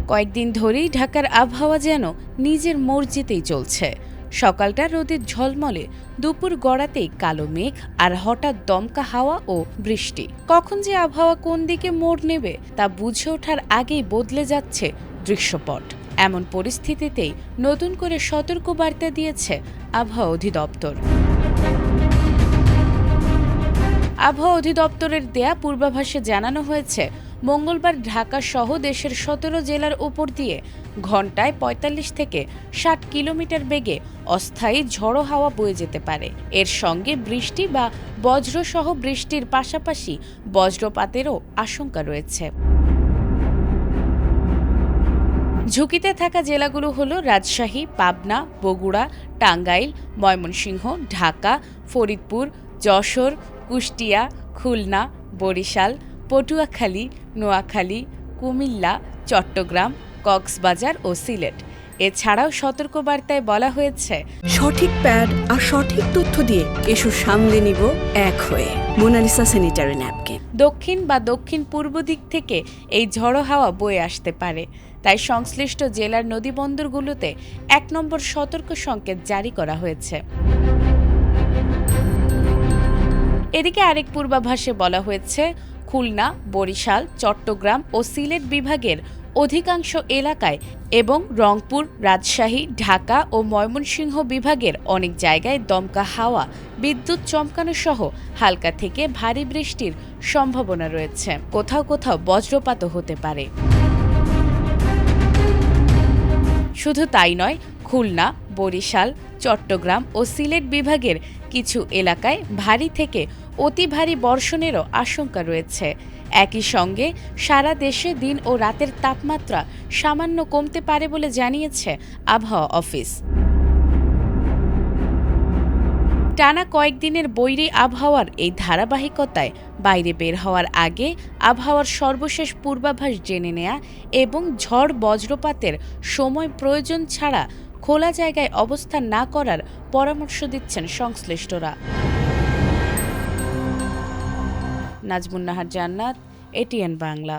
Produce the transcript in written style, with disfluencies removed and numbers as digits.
কয়েকদিন ধরেই ঢাকার আবহাওয়া যেন নিজের মর্জিতেই চলছে। সকালটা রোদের ঝলমলে, দুপুর গড়াতেই কালো মেঘ আর হঠাৎ দমকা হাওয়া ও বৃষ্টি। কখন যে আবহাওয়া কোন দিকে মোড় নেবে তা বুঝে ওঠার আগেই বদলে যাচ্ছে দৃশ্যপট। এমন পরিস্থিতিতেই নতুন করে সতর্কবার্তা দিয়েছে আবহাওয়া অধিদপ্তর। আবহাওয়া অধিদপ্তরের দেয়া পূর্বাভাসে জানানো হয়েছে, মঙ্গলবার ঢাকা সহ দেশের ১৭ জেলার উপর দিয়ে ঘন্টায় ৪৫ থেকে ৬০ কিলোমিটার বেগে অস্থায়ী ঝড়ো হাওয়া বয়ে যেতে পারে। এর সঙ্গে বৃষ্টি বা বজ্রসহ বৃষ্টির পাশাপাশি বজ্রপাতেরও আশঙ্কা রয়েছে। ঝুঁকিতে থাকা জেলাগুলো হলো রাজশাহী, পাবনা, বগুড়া, টাঙ্গাইল, ময়মনসিংহ, ঢাকা, ফরিদপুর, যশোর, কুষ্টিয়া, খুলনা, বরিশাল, পটুয়াখালী, নোয়াখালী, কুমিল্লা, চট্টগ্রাম, কক্সবাজার ও সিলেট। এছাড়াও সতর্কবার্তায় বলা হয়েছে, সঠিক প্যাড আর সঠিক তথ্য দিয়ে এসব সামলে নিব এক হয়ে। Monalisa sanitary napkin. দক্ষিণ বা দক্ষিণ পূর্ব দিক থেকে এই ঝড়ো হাওয়া বয়ে আসতে পারে। তাই সংশ্লিষ্ট জেলার নদীবন্দরগুলোতে ১ নম্বর সতর্ক সংকেত জারি করা হয়েছে। এদিকে আরেক পূর্বাভাসে বলা হয়েছে, খুলনা, বরিশাল, চট্টগ্রাম ও সিলেট বিভাগের অধিকাংশ এলাকায় এবং রংপুর, রাজশাহী, ঢাকা ও ময়মনসিংহ বিভাগের অনেক জায়গায় দমকা হাওয়া, বিদ্যুৎ চমকানো সহ হালকা থেকে ভারী বৃষ্টির সম্ভাবনা রয়েছে। কোথাও কোথাও বজ্রপাতও হতে পারে। শুধু তাই নয়, খুলনা, বরিশাল, চট্টগ্রাম ও সিলেট বিভাগের কিছু এলাকায় ভারী থেকে অতি ভারী বর্ষণেরও আশঙ্কা রয়েছে। একই সঙ্গে সারা দেশে দিন ও রাতের তাপমাত্রা সামান্য কমতে পারে বলে জানিয়েছে আবহাওয়া অফিস। টানা কয়েকদিনের বৈরী আবহাওয়ার এই ধারাবাহিকতায় বাইরে বের হওয়ার আগে আবহাওয়ার সর্বশেষ পূর্বাভাস জেনে নেয়া এবং ঝড় বজ্রপাতের সময় প্রয়োজন ছাড়া খোলা জায়গায় অবস্থান না করার পরামর্শ দিচ্ছেন সংশ্লিষ্টরা। নাজমুন নাহার জান্নাত, এটিএন বাংলা।